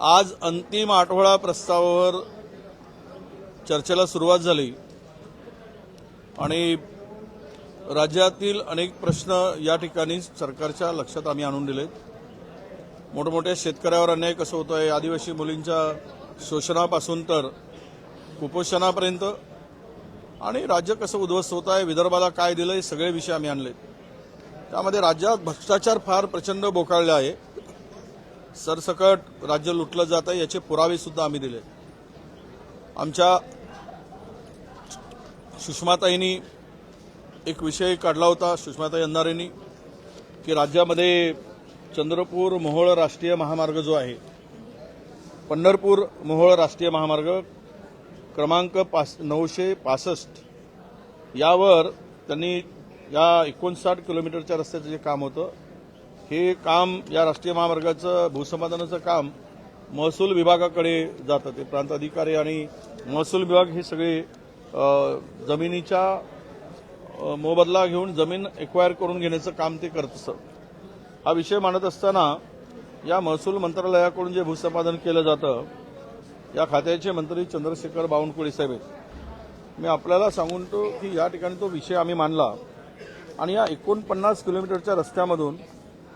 आज अंतिम आठवडा प्रस्तावावर चर्चेला सुरुवात झाली आणि राज्यातील अनेक प्रश्न या ठिकाणी सरकारच्या लक्षात आम्ही आणून दिलेत। मोठमोठ्या शेतकऱ्यावर अन्याय कसं होतोय, आदिवासी मुलींच्या शोषणापासून तर कुपोषणापर्यंत आणि राज्य कसं उद्ध्वस्त होत आहे, विदर्भाला काय दिलं, हे सगळे विषय आम्ही आणले। त्यामध्ये राज्यात भ्रष्टाचार फार प्रचंड बोकाळले आहे, सरसकट राज्य लुटलं जात आहे, याचे पुरावे सुद्धा आम्ही दिले। आमच्या सुषमाताईंनी एक विषय काढला होता, सुषमाताई अंधारेंनी, की राज्यामध्ये चंद्रपूर मोहोळ राष्ट्रीय महामार्ग जो आहे, पंढरपूर मोहोळ राष्ट्रीय महामार्ग क्रमांक 965 यावर त्यांनी या 59 किलोमीटरच्या रस्त्याचं जे काम होतं, हे काम या राष्ट्रीय महामार्गाचं भूसंपादनाचं काम महसूल विभागाकडे जातं। ते प्रांत अधिकारी आणि महसूल विभाग हे सगळे जमिनीच्या मोबदला घेऊन जमीन एक्वायर करून घेण्याचं काम ते करत असतं। हा विषय मांडत असताना या महसूल मंत्रालयाकडून जे भूसंपादन केलं जातं, या खात्याचे मंत्री चंद्रशेखर बावनकुळे साहेब आहेत। मी आपल्याला सांगून तो की या ठिकाणी तो विषय आम्ही मांडला आणि या 49 किलोमीटरच्या रस्त्यामधून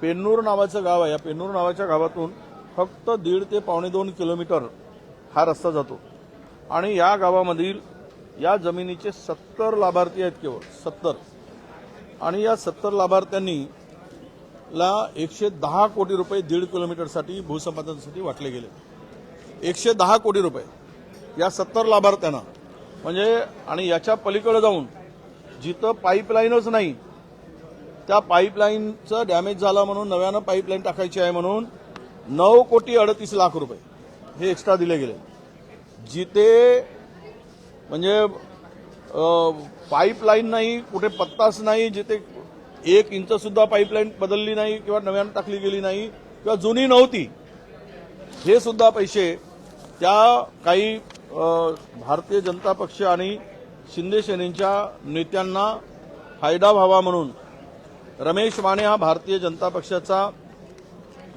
पेन्नूर नावाचं गाव आहे, या पेन्नूर नावाच्या गावातून फक्त 1.5 ते 2.25 किलोमीटर हा रस्ता जातो आणि या गावामधील या जमिनीचे 70 लाभार्थी आहेत, केवळ 70, आणि या 70 लाभार्थ्यांनी 110 कोटी रुपये 1.5 किलोमीटरसाठी भूसंपादनासाठी वाटले गेले। 110 कोटी रुपये या 70 लाभार्थ्यांना, म्हणजे आणि याच्या पलीकडे जाऊन जिथं पाईपलाईनच नाही, त्या पाईपलाईनचं डॅमेज झाला म्हणून नव्यानं पाईपलाईन टाकायची आहे म्हणून 9,38,00,000 रुपये हे एक्स्ट्रा दिले गेले। जिथे म्हणजे पाईपलाईन नाही, कुठे पत्ताच नाही, जिथे 1 इंच सुद्धा पाईपलाईन बदलली नाही किंवा नव्यानं टाकली गेली नाही किंवा जुनी नव्हती, हे सुद्धा पैसे त्या काही भारतीय जनता पक्ष आणि शिंदे सेनेच्या नेत्यांना फायदा व्हावा म्हणून रमेश माने हा भारतीय जनता पक्षाचा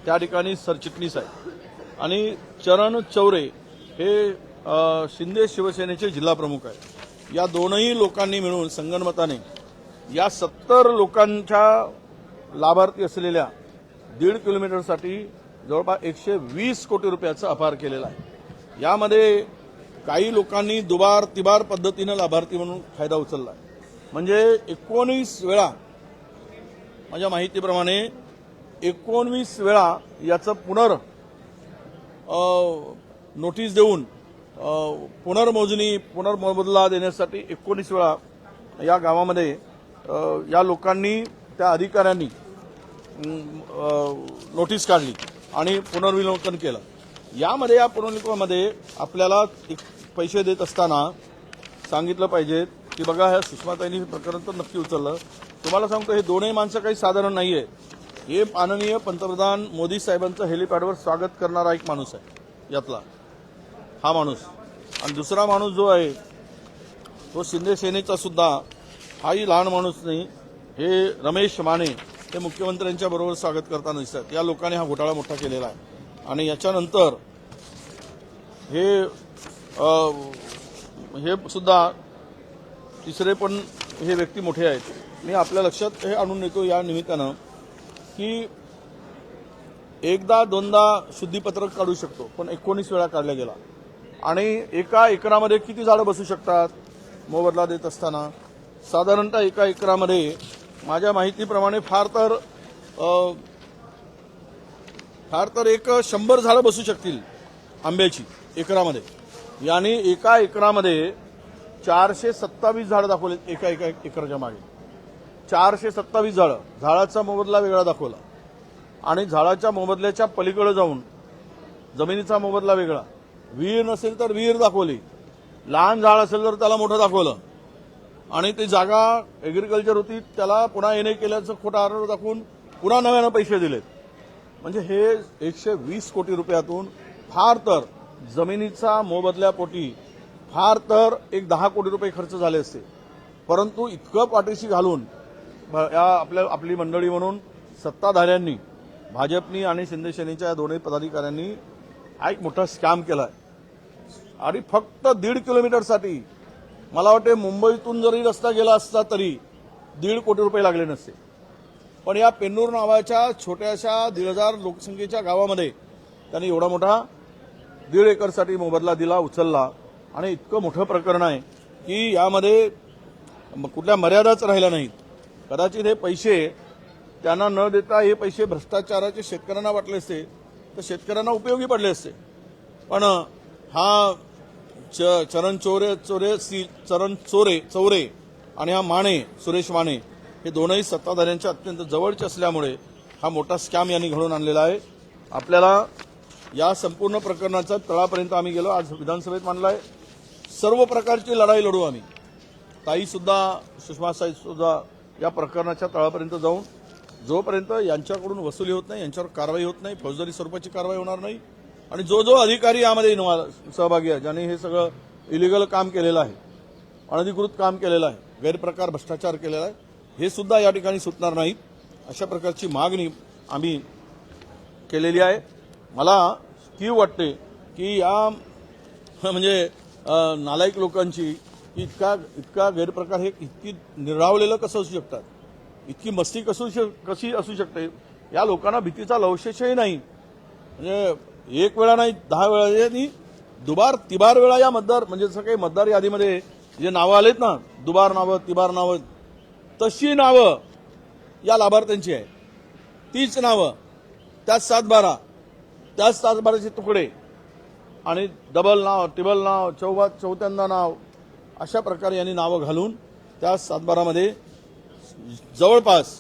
त्या ठिकाणी सरचिटणीस आहे आणि चरण चौरे हे शिंदे शिवसेनेचे जिल्हा प्रमुख आहेत। या दोनही लोकांनी मिळून संगनमताने या 70 लोकांच्या लाभार्थी असलेल्या 1.5 किलोमीटरसाठी जवळपास 120 कोटी रुपयाचा अपहार केलेला आहे। यामध्ये काही लोकांनी दुबार तिबार पद्धतीनं लाभार्थी म्हणून फायदा उचलला, म्हणजे 19 वेळा, माझ्या माहितीप्रमाणे 19 वेळा याचं नोटीस देऊन पुनर्मोजणी पुनर्मोबदला देण्यासाठी 19 वेळा या गावामध्ये या लोकांनी, त्या अधिकाऱ्यांनी नोटीस काढली आणि पुनर्विलोकन केलं। यामध्ये या पुनर्विलोकनामध्ये आपल्याला पैसे देत असताना सांगितलं पाहिजे की बघा, ह्या सुषमाताईंनी प्रकरण तर नक्की उचललं। तुम्हाला सांगतो, हे दोन्ही माणसं काही साधारण नाहीये। हे माननीय पंतप्रधान मोदी साहेबांचं हेलिपॅडवर स्वागत करणारा एक माणूस आहे यातला हा माणूस, आणि दुसरा माणूस जो आहे तो शिंदे सेनेचा सुद्धा हाही लहान माणूस नाही। हे रमेश माने हे मुख्यमंत्र्यांच्या बरोबर स्वागत करताना दिसतात। या लोकांनी हा घोटाळा मोठा केलेला आहे आणि याच्यानंतर हे सुद्धा तिसरे पण हे व्यक्ती मोठे आहेत। मी आपल्या लक्षात हे आणून देतो या निमित्तानं की एकदा दोनदा शुद्धीपत्रक काढू शकतो, पण 19 वेळा काढला गेला आणि एका एकरामध्ये किती झाडं बसू शकतात मोबदला देत असताना? साधारणतः एका एकरामध्ये माझ्या माहितीप्रमाणे फार तर एक 100 झाडं बसू शकतील आंब्याची एकरामध्ये, यानी एका एकरामध्ये 427 झाडं दाखवलेत। एका एकराच्या मागे 427 झाडं, झाडाचा मोबदला वेगळा दाखवला आणि झाडाच्या मोबदल्याच्या पलीकडे जाऊन जमिनीचा मोबदला वेगळा, विहीर नसेल तर विहीर दाखवली, लहान झाड असेल तर त्याला मोठं दाखवलं आणि ती जागा एग्रीकल्चर होती त्याला पुन्हा येणे केल्याचं खोटा आरोप दाखवून पुन्हा नव्यानं पैसे दिलेत। म्हणजे हे 120 कोटी रुपयातून फार तर जमिनीचा मोबदल्यापोटी फार तर 10 कोटी रुपये खर्च झाले असते, परंतु इतकं पाठीशी घालून आपली मंडळी म्हणून सत्ताधाऱ्यांनी, भाजपनी आणि शिंदे सेनेच्या दोन्ही पदाधिकाऱ्यांनी हा एक मोठा स्कॅम केलाय आणि फक्त 1.5 किलोमीटरसाठी मला वाटते मुंबईतून जरी रस्ता गेला असता तरी 1.5 कोटी रुपये लागले नसते. पण या पेन्नूर नावाच्या छोट्याशा 1,500 लोकसंख्येच्या गावामध्ये त्यांनी एवढा मोठा 1.5 एकरसाठी मोबदला दिला, उचलला. आणि इतकं मोठं प्रकरण आहे की यामध्ये कुठल्या मर्यादाच राहिल्या नाहीत. कदाचित हे पैसे त्यांना न देता हे पैसे भ्रष्टाचाराचे शेतकऱ्यांना वाटले असते तर शेतकऱ्यांना उपयोगी पडले असते. पण हा चरण चौरे आणि हा माने, सुरेश माने हे दोनही सत्ताधाऱ्यांच्या अत्यंत जवळचे असल्यामुळे हा मोठा स्कॅम यांनी घडवून आणलेला आहे. आपल्याला या संपूर्ण प्रकरणाचा तळापर्यंत आम्ही गेलो. आज विधानसभेत मांडलाय. सर्व प्रकारची लढाई लढू आम्ही. ताईसुद्धा, सुषमाताईसुद्धा या प्रकरणाच्या तळापर्यंत जाऊन जोपर्यंत यांच्याकडून वसुली होत नाही, यांच्यावर कारवाई होत नाही, फौजदारी स्वरूपाची कारवाई होणार नाही आणि जो अधिकारी यामध्ये सहभागी आहे, ज्यांनी हे सगळं इलिगल काम केलेलं आहे, अनधिकृत काम केलेलं आहे, गैरप्रकार भ्रष्टाचार केलेला आहे, हे सुद्धा या ठिकाणी सुटणार नाही. अशा प्रकारची मागणी आम्ही केलेली आहे. मला कीव वाटते की या म्हणजे नालायक लोकांची इतका गैरप्रकार हे इतकी निरावलेलं कसं असू शकतात, इतकी मस्ती कशी असू शकते. या लोकांना भीतीचा लवशेषही नाही. म्हणजे एक वेळा नाही 10 वेळा नाही, दुबार तिबार वेळा या मतदार म्हणजे जसं काही मतदार यादीमध्ये जे नावं आलेत ना, दुबार नावं, तिबार नावं, तशी नावं या लाभार्थ्यांची आहे. तीच नावं, त्याच 7-12, त्याच 7-12चे तुकडे आणि डबल नाव, टिबल नाव, चौथ्यांदा नाव, अशा प्रकारे यांनी नावं घालून त्या 7-12मध्ये जवळपास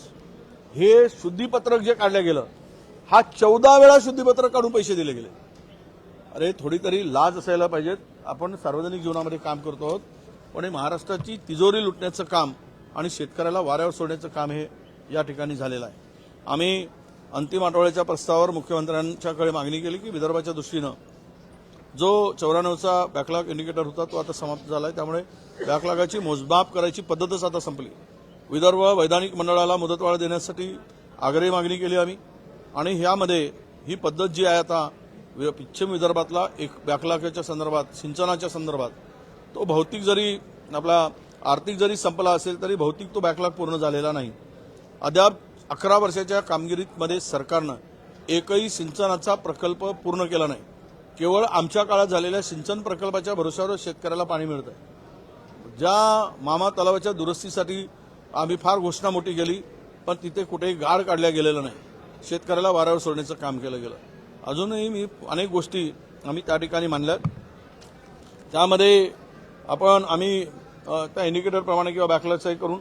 हे शुद्धीपत्रक जे काढलं गेलं, हा 14 वेळा शुद्धीपत्रक काढून पैसे दिले गेले. अरे थोडी तरी लाज असायला पाहिजेत. आपण सार्वजनिक जीवनामध्ये काम करतो आहोत, पण हे महाराष्ट्राची तिजोरी लुटण्याचं काम आणि शेतकऱ्याला वाऱ्यावर सोडण्याचं काम हे या ठिकाणी झालेलं आहे. आम्ही अंतिम आठवड्याच्या प्रस्तावावर मुख्यमंत्र्यांच्याकडे मागणी केली की विदर्भाच्या दृष्टीनं जो 94चा बॅकलॉग इंडिकेटर होता तो आता समाप्त झाला आहे. त्यामुळे बॅकलॉगाची मोजमाप करायची पद्धतच आता संपली. विदर्भ वैधानिक मंडळाला मुदतवाढ देण्यासाठी आग्रही मागणी केली आम्ही. आणि ह्यामध्ये ही पद्धत जी आहे आता पश्चिम विदर्भातला एक बॅकलॉगच्या संदर्भात, सिंचनाच्या संदर्भात, तो भौतिक जरी आपला आर्थिक जरी संपला असेल तरी भौतिक तो बॅकलॉग पूर्ण झालेला नाही. अद्याप 11 वर्षाच्या कामगिरीमध्ये सरकारनं एकही सिंचनाचा प्रकल्प पूर्ण केला नाही. केवळ आमच्या काळात झालेल्या सिंचन प्रकल्पाच्या भरोश्यावर शेतकऱ्याला पाणी मिळतं. ज्या मामा तलावाच्या दुरुस्तीसाठी आम्ही फार घोषणा मोठी केली, पण तिथे कुठेही गाड काढल्या गेलेलं नाही. शेतकऱ्याला वाऱ्यावर सोडण्याचं काम केलं गेलं. अजूनही मी अनेक गोष्टी आम्ही त्या ठिकाणी मांडल्या. त्यामध्ये आम्ही त्या इंडिकेटरप्रमाणे किंवा बॅकलॉगचाही करून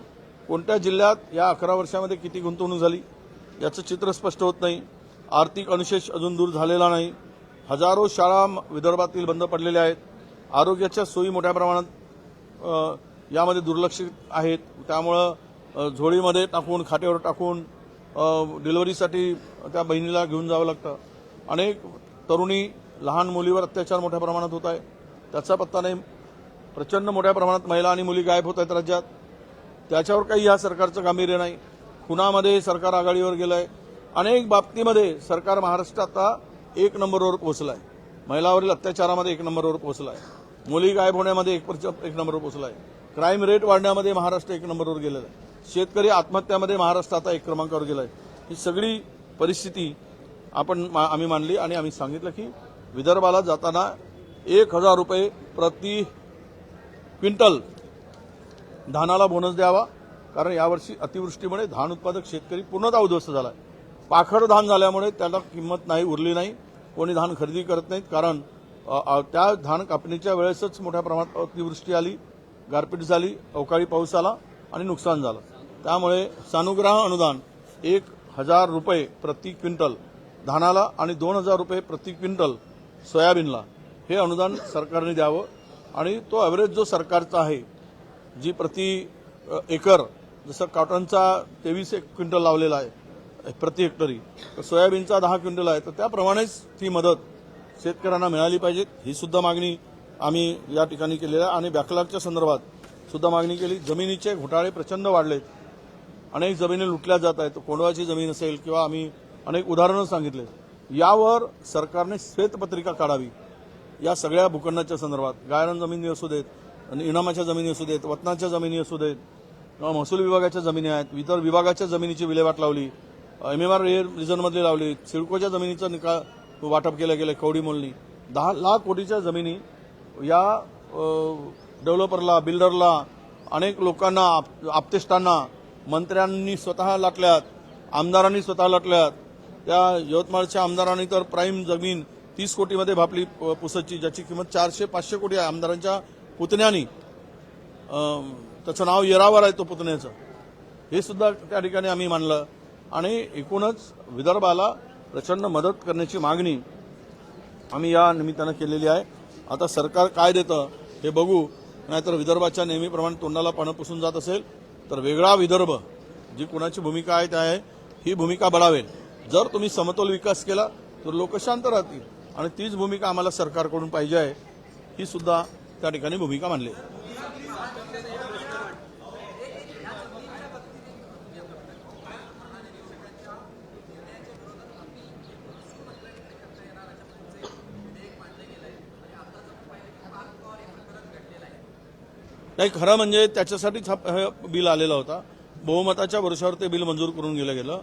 कोणत्या जिल्ह्यात या 11 वर्षामध्ये किती गुंतवणूक झाली याचं चित्र स्पष्ट होत नाही. आर्थिक अनुशेष अजून दूर झालेला नाही. हजारो शाळा विदर्भातील बंद पडलेल्या आहेत. आरोग्याच्या सोयी मोठ्या प्रमाणात यामध्ये दुर्लक्षित आहेत. त्यामुळं झोळीमध्ये टाकून, खाटेवर टाकून डिलिव्हरीसाठी त्या बहिणीला घेऊन जावं लागतं. अनेक तरुणी, लहान मुलीवर अत्याचार मोठ्या प्रमाणात होत आहे, त्याचा पत्ता नाही. प्रचंड मोठ्या प्रमाणात महिला आणि मुली गायब होत आहेत राज्यात. त्याच्यावर काही या सरकारचं गांभीर्य नाही. खुनामध्ये सरकार आघाडीवर गेलं आहे. अनेक बाबतीमध्ये सरकार महाराष्ट्रात आता 1 नंबरवर पोहोचला आहे. महिलावरील अत्याचारामध्ये 1 नंबरवर पोहोचला आहे. मुली गायब होण्यामध्ये 1 नंबरवर पोहोचला आहे. क्राईम रेट वाढण्यामध्ये महाराष्ट्र 1 नंबरवर गेलेला आहे. शेतकरी आत्महत्यामध्ये महाराष्ट्र आता 1 क्रमांकावर गेला आहे. ही सगळी परिस्थिती आम्ही मांडली आणि आम्ही सांगितलं की विदर्भाला जाताना 1,000 रुपये प्रति क्विंटल धानाला बोनस द्यावा. कारण यावर्षी अतिवृष्टीमुळे धान उत्पादक शेतकरी पूर्णतः उद्ध्वस्त झाला आहे. पाखड धान झाल्यामुळे त्याला किंमत नाही उरली नाही. कोणी धान खरेदी करत नाहीत. कारण त्या धान कापणीच्या वेळेसच मोठ्या प्रमाणात अतिवृष्टी आली, गारपीट झाली, अवकाळी पाऊस आला आणि नुकसान झालं. त्यामुळे सानुग्रह अनुदान 1,000 रुपये प्रति क्विंटल धानाला आणि 2,000 रुपये प्रति क्विंटल सोयाबीनला हे अनुदान सरकारने द्यावं. आणि तो ॲव्हरेज जो सरकारचा आहे, जी प्रति एकर, जसं कॉटनचा 23 क्विंटल लावलेला आहे प्रति हेक्टरी, तर सोयाबीनचा 10 क्विंटल आहे, तर त्याप्रमाणेच ती मदत शेतकऱ्यांना मिळाली पाहिजे. ही सुद्धा मागणी आम्ही या ठिकाणी केलेली आहे. आणि बॅकलॉगच्या संदर्भात सुद्धा मागणी केली. जमिनीचे घोटाळे प्रचंड वाढलेत. अनेक जमिनी लुटल्या जात आहेत. कोंडवाची जमीन असेल किंवा आम्ही अनेक उदाहरणं सांगितले. यावर सरकारने श्वेतपत्रिका काढावी। या सगळ्या भूखंडाच्या संदर्भात गायरान जमिनी असू देत, इनामाच्या जमिनी असू देत, वतनाच्या जमिनी असू देत, महसूल विभागाच्या जमिनी आहेत, इतर विभागाच्या जमिनीची विल्हेवाट लावली, MMR रिजनमधली लावली, सिडकोच्या जमिनीचं निकाल वाटप केलं गेलं कवडी मोलनी। 10 लाख कोटीच्या जमिनी या डेव्हलपरला, बिल्डरला, अनेक लोकांना, आप्तेष्टांना मंत्र्यांनी स्वतः लाटल्यात, आमदारांनी स्वतः लाटल्यात। त्या यवतमाळच्या आमदारांनी तर प्राईम जमीन 30 कोटीमध्ये भापली पुसदची, ज्याची किंमत 400-500 कोटी आहे। आमदारांच्या पुतण्यानी, त्याचं नाव येरावर आहे तो पुतण्याचं, हे सुद्धा त्या ठिकाणी आम्ही मानलं आणि एकूणच विदर्भाला प्रचंड मदत करण्याची मागणी आम्ही या निमित्तानं केलेली आहे। आता सरकार काय देतं हे बघू, नाहीतर विदर्भाच्या नेहमीप्रमाणे तोंडाला पानं पुसून जात असेल तर वेगळा विदर्भ, जी कुणाची भूमिका आहे त्या आहे ही भूमिका बळावेल। जर तुम्ही समतोल विकास केला तर लोक शांत राहतील आणि तीच भूमिका आम्हाला सरकारकडून पाहिजे आहे, ही सुद्धा त्या ठिकाणी भूमिका मानली। नाही, खरं म्हणजे त्याच्यासाठीच हा बिल आलेला होता। बहुमताच्या वर्षावर ते बिल मंजूर करून गेलं।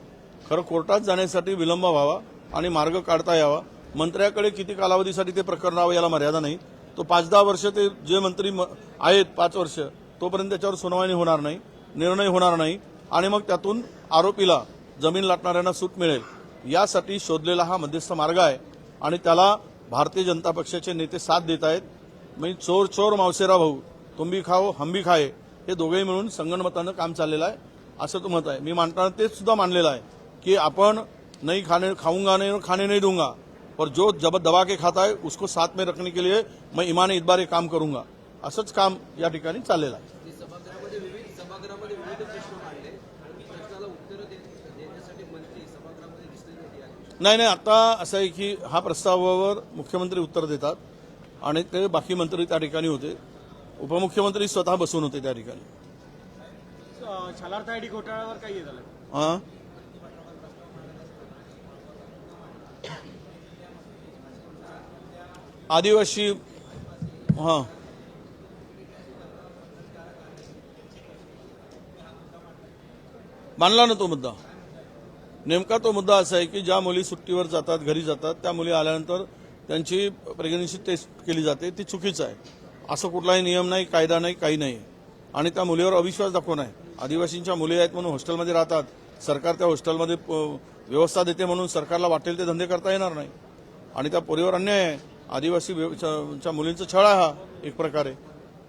खरं कोर्टात जाण्यासाठी विलंब व्हावा आणि मार्ग काढता यावा। मंत्र्याकडे किती कालावधीसाठी ते प्रकरण राहावं याला मर्यादा नाही। तो 5-10 वर्ष ते जे मंत्री आहेत 5 वर्ष तोपर्यंत त्याच्यावर सुनावणी होणार नाही, निर्णय होणार नाही आणि मग त्यातून आरोपीला, जमीन लाटणाऱ्यांना सूट मिळेल। यासाठी शोधलेला हा मध्यस्थ मार्ग आहे आणि त्याला भारतीय जनता पक्षाचे नेते साथ देत आहेत। म्हणजे चोर चोर मावसेरा भाऊ, तुम भी खाओ हम भी खाए, हे दोघेही मिळून संगनमतानं काम चाललेलं आहे असं तो मत आहे। मी मांडताना तेच सुद्धा मानलेलं आहे कि आपण नहीं खाऊंगा नहीं खाने नहीं दूंगा, और जो जब दबा के खाता है उसको साथ में रखने के लिए मैं ईमान इतबार काम करूंगा, असंच काम या ठिकाणी चाललेलं आहे। नाही, आता असं आहे की हा प्रस्तावावर मुख्यमंत्री उत्तर देतात आणि ते बाकी मंत्री त्या ठिकाणी होते, उपमुख्यमंत्री स्वतः बसून होते त्या ठिकाणी। शालार्थ आयडी घोटाळ्यावर काय झालं? हां, आदिवासी, हां, मानला ना तो मुद्दा। नेमका तो मुद्दा असा आहे की ज्या मुली सुट्टीवर जातात, घरी जातात, त्या मुली आल्यानंतर त्यांची प्रेग्नन्सी टेस्ट केली जाते, ती चुकीचं आहे। असं कुठलाही नियम नाही, कायदा नाही, काही नाही आणि त्या मुलीवर अविश्वास दाखवून आहे। आदिवासींच्या मुली आहेत म्हणून हॉस्टेलमध्ये राहतात, सरकार त्या हॉस्टेलमध्ये व्यवस्था देते म्हणून सरकारला वाटेल ते धंदे करता येणार नाही आणि त्या पोरीवर अन्याय आहे। आदिवासी मुलींचा छळ आहे हा एक प्रकारे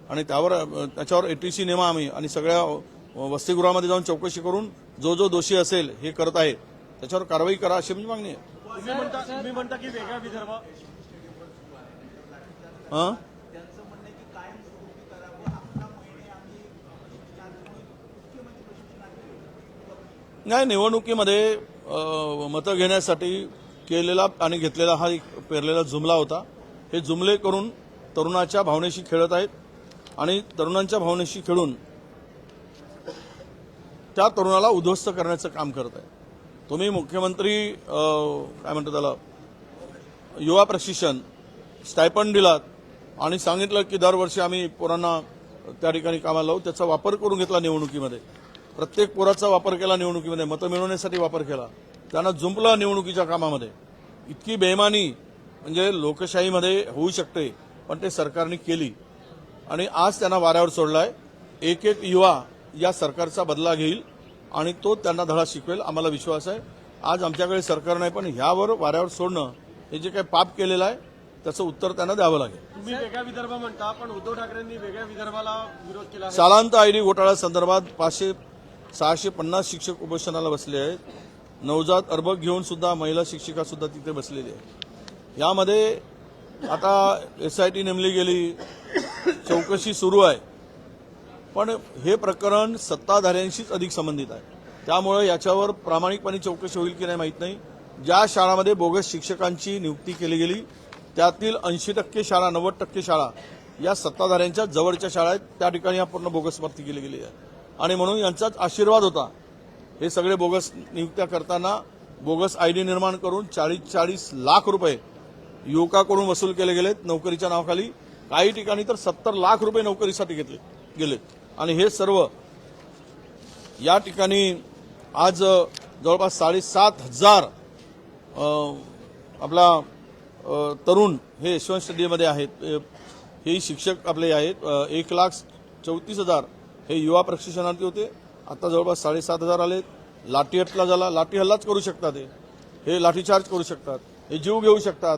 आणि त्याच्यावर ATC नेमा आम्ही आणि सगळ्या वसतिगृहामध्ये जाऊन चौकशी करून जो दोषी असेल हे करत आहे त्याच्यावर कारवाई करा अशी माझी मागणी आहे। तुम्ही म्हणता की वेगळा विदर्भ, हां, नाही, निवडणुकीमध्ये मतं घेण्यासाठी केलेला आणि घेतलेला हा एक पेरलेला जुमला होता। हे जुमले करून तरुणाच्या भावनेशी खेळत आहेत आणि तरुणांच्या भावनेशी खेळून त्या तरुणाला उद्ध्वस्त करण्याचं काम करत आहे। तुम्ही मुख्यमंत्री काय म्हणतात त्याला युवा प्रशिक्षण स्टायपंड दिलात आणि सांगितलं की दरवर्षी आम्ही पोरांना त्या ठिकाणी कामाला लावू, त्याचा वापर करून घेतला निवडणुकीमध्ये, प्रत्येक पोराचा वापर केला निवडणुकीमध्ये, मतं मिळवण्यासाठी वापर केला, त्यांना जुंपलं निवडणुकीच्या कामामध्ये। इतकी बेईमानी म्हणजे लोकशाहीमध्ये होऊ शकते पण ते सरकारने केली आणि आज त्यांना वाऱ्यावर सोडलाय। एक एक युवा या सरकारचा बदला घेईल आणि तो त्यांना धडा शिकवेल, आम्हाला विश्वास आहे। आज आमच्याकडे सरकार नाही पण ह्यावर वाऱ्यावर सोडणं हे जे काही पाप केलेलं आहे त्याचं उत्तर त्यांना द्यावं लागेल। तुम्ही वेगळा विदर्भ म्हणता पण उद्धव ठाकरेंनी वेगळ्या विदर्भाला विरोध केला आहे। शालांत आयडी घोटाळा संदर्भात 650 शिक्षक उपोषणाला बसले आहेत। नवजात अर्भक घेऊन सुद्धा महिला शिक्षिका सुद्धा तिथे बसलेली आहे। यामध्ये आता SIT नेमली गेली, चौकशी सुरू आहे पण हे प्रकरण सत्ताधाऱ्यांशीच अधिक संबंधित आहे, त्यामुळे याच्यावर प्रामाणिकपणे चौकशी होईल की नाही माहीत नाही। ज्या शाळांमध्ये बोगस शिक्षकांची नियुक्ती केली गेली त्यातील 80% शाळा, 90% शाळा या सत्ताधाऱ्यांच्या जवळच्या शाळा आहेत, त्या ठिकाणी पूर्ण बोगस भरती केली गेली आहे आणि म्हणून यांचाच आशीर्वाद होता हे सगळे बोगस नियुक्त्या करताना बोगस आयडी निर्माण करून 40 लाख रुपये युवकाकडून वसूल केले गेलेत नोकरीच्या नावाखाली. काही ठिकाणी तर 70 लाख रुपये नोकरीसाठी घेतले गेलेत. आणि हे सर्व या ठिकाणी आज जवळपास 7,500 आपला तरुण हे यशवंत स्टडीमध्ये आहेत. हे शिक्षक आपले आहेत. 1,34,000 हे युवा प्रशिक्षणार्थी होते. आता जवळपास 7,500 आलेत. लाठी हल्ला झाला. लाठी हल्लाच करू शकतात. हे लाठीचार्ज करू शकतात. हे जीव घेऊ शकतात.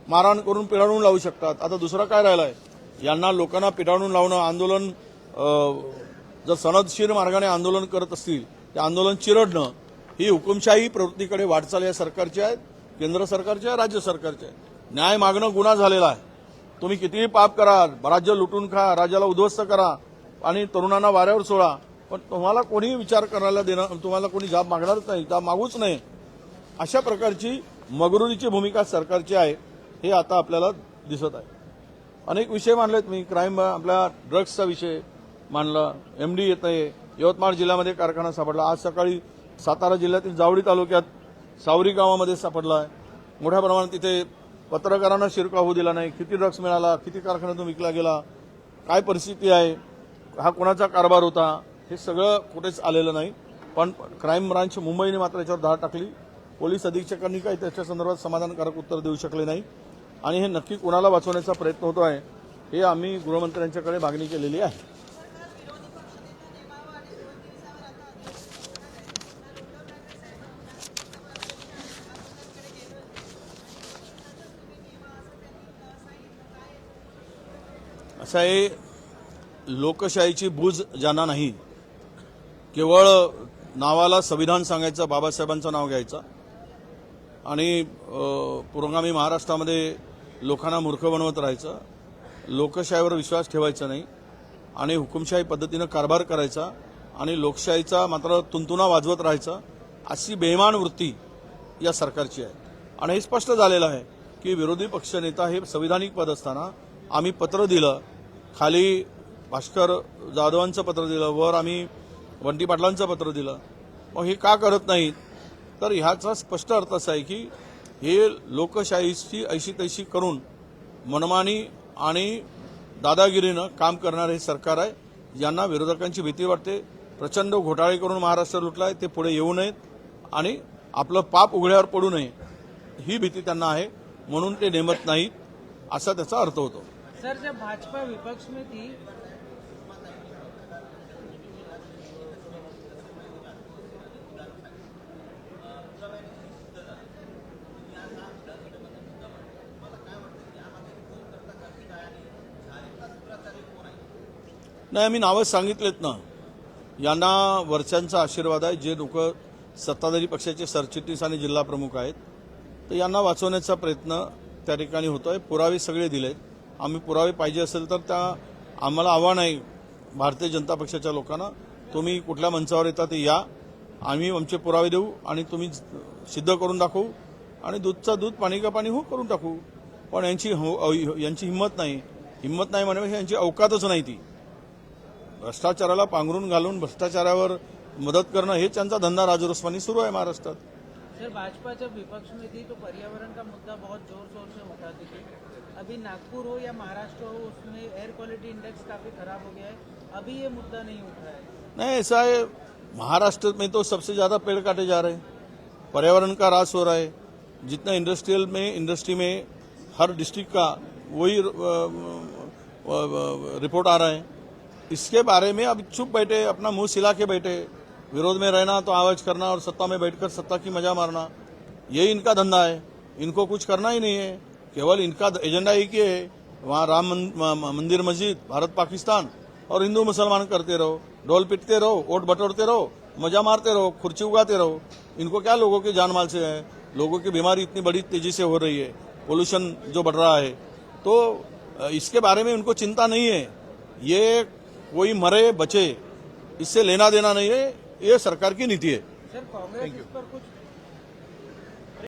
मारहाण करून पिटाळून लावू शकतात. आता दुसरं काय राहिलं आहे? यांना लोकांना पिटाळून लावणं, आंदोलन जर सनदशीर मार्गाने आंदोलन करत असतील ते आंदोलन चिरडणं ही हुकुमशाही प्रवृत्तीकडे वाटचाल या सरकारची आहे. केंद्र सरकारची आहे, राज्य सरकारची आहे. न्याय मागणं गुन्हा झालेला आहे. तुम्ही कितीही पाप करा, राज्य लुटून खा, राज्याला उद्ध्वस्त करा आणि तरुणांना वाऱ्यावर सोडा, पण तुम्हाला कोणीही विचार करायला देणं, तुम्हाला कोणी जाब मागणारच नाही, जाब मागूच नाही. अशा प्रकारची मगरुरीची भूमिका सरकारची आहे हे आता आपल्याला दिसत आहे. अनेक विषय मांडलेत मी. क्राईम, आपल्या ड्रग्सचा विषय मांडला. एमडी येत आहे. यवतमाळ जिल्ह्यामध्ये कारखाना सापडला. आज सकाळी सातारा जिल्ह्यातील जावळी तालुक्यात सावरी गावामध्ये सापडला आहे. मोठ्या प्रमाणात तिथे पत्रकारांना शिरकाव होऊ दिला नाही. किती ड्रग्स मिळाला, किती कारखान्यातून विकला गेला, काय परिस्थिती आहे, हा कोणाचा कारभार होता, हे सगळं कुठेच आलेलं नाही. पण क्राईम ब्रांच मुंबईने मात्र याच्यावर धाड टाकली. पोलीस अधीक्षकांनी काही त्याच्या संदर्भात समाधानकारक उत्तर देऊ शकले नाही. आणि हे नक्की कुणाला वाचवण्याचा प्रयत्न होतो आहे हे आम्ही गृहमंत्र्यांच्याकडे मागणी केलेली आहे. असं आहे, लोकशाहीची बूज ज्यांना नाही, केवळ नावाला संविधान सांगायचं, बाबासाहेबांचं नाव घ्यायचं आणि पुरोगामी महाराष्ट्रामध्ये लोकांना मूर्ख बनवत राहायचं, लोकशाहीवर विश्वास ठेवायचा नाही आणि हुकुमशाही पद्धतीनं कारभार करायचा आणि लोकशाहीचा मात्र तुंतुना वाजवत राहायचा, अशी बेईमान वृत्ती या सरकारची आहे. आणि हे स्पष्ट झालेलं आहे की विरोधी पक्षनेता हे संविधानिक पद असताना आम्ही पत्र दिलं, खाली भास्कर जाधवांचं पत्र दिलं, वर आम्ही बंटी पाटलांचं पत्र दिलं. मग हे का करत नाहीत? तर ह्याचा स्पष्ट अर्थ असा आहे की हे लोकशाहीची ऐशी तैशी करून मनमानी आणि दादागिरीनं काम करणारे सरकार आहे. ज्यांना विरोधकांची भीती वाटते. प्रचंड घोटाळे करून महाराष्ट्र लुटलाय, ते पुढे येऊ नयेत आणि आपलं पाप उघड्यावर पडू नये ही भीती त्यांना आहे, म्हणून ते नेमत नाहीत असा त्याचा अर्थ होतो. सर, जब भाजपा विपक्ष में थी नाही, आम्ही नावं सांगितलेत ना. यांना वरच्यांचा आशीर्वाद आहे. जे लोक सत्ताधारी पक्षाचे सरचिटणीस आणि जिल्हा प्रमुख आहेत, तर यांना वाचवण्याचा प्रयत्न त्या ठिकाणी होतोय. पुरावे सगळे दिलेत. आम्ही पुरावे पाहिजे असेल तर आम्हाला आव्हान आहे भारतीय जनता पक्षाच्या लोकांना, तुम्ही कुठल्या मंचावर येता ते या, आम्ही आमचे पुरावे देऊ आणि तुम्ही सिद्ध करून दाखवू आणि दूधचा दूध पाणी का पाणी हो करून टाकू. पण यांची हिंमत नाही. हिंमत नाही म्हणजे यांची अवकातच नाही. ती भ्रष्टाचाराला पांघरून घालून भ्रष्टाचारावर मदत करणं हे त्यांचा धंदा राजरोस्मानी सुरू आहे महाराष्ट्रात. सर, भाजपा जब विपक्ष में थी तो पर्यावरण का मुद्दा बहुत जोर शोर से उठाती थी. अभी नागपुर हो या महाराष्ट्र हो, उसमें एयर क्वालिटी इंडेक्स काफी खराब हो गया है. अभी ये मुद्दा नहीं उठ रहा है. नहीं, ऐसा है, महाराष्ट्र में तो सबसे ज्यादा पेड़ काटे जा रहे हैं, पर्यावरण का ह्रास हो रहा है. जितना इंडस्ट्री में हर डिस्ट्रिक्ट का वही रिपोर्ट आ रहा है. इसके बारे में अब चुप बैठे, अपना मुंह सिला के बैठे. विरोध में रहना तो आवाज करना और सत्ता में बैठकर सत्ता की मजा मारना, यही इनका धंधा है. इनको कुछ करना ही नहीं है. केवल इनका एजेंडा एक ही है, वहाँ राम मंदिर, मस्जिद, भारत पाकिस्तान और हिंदू मुसलमान करते रहो, ढोल पीटते रहो, वोट बटोरते रहो, मजा मारते रहो, खुर्ची उगाते रहो. इनको क्या लोगों के जान माल से है? लोगों की बीमारी इतनी बड़ी तेजी से हो रही है, पोल्यूशन जो बढ़ रहा है, तो इसके बारे में उनको चिंता नहीं है. ये कोई मरे बचे, इससे लेना देना नहीं है. ये सरकार की नीति है. सर, कांग्रेस इस पर कुछ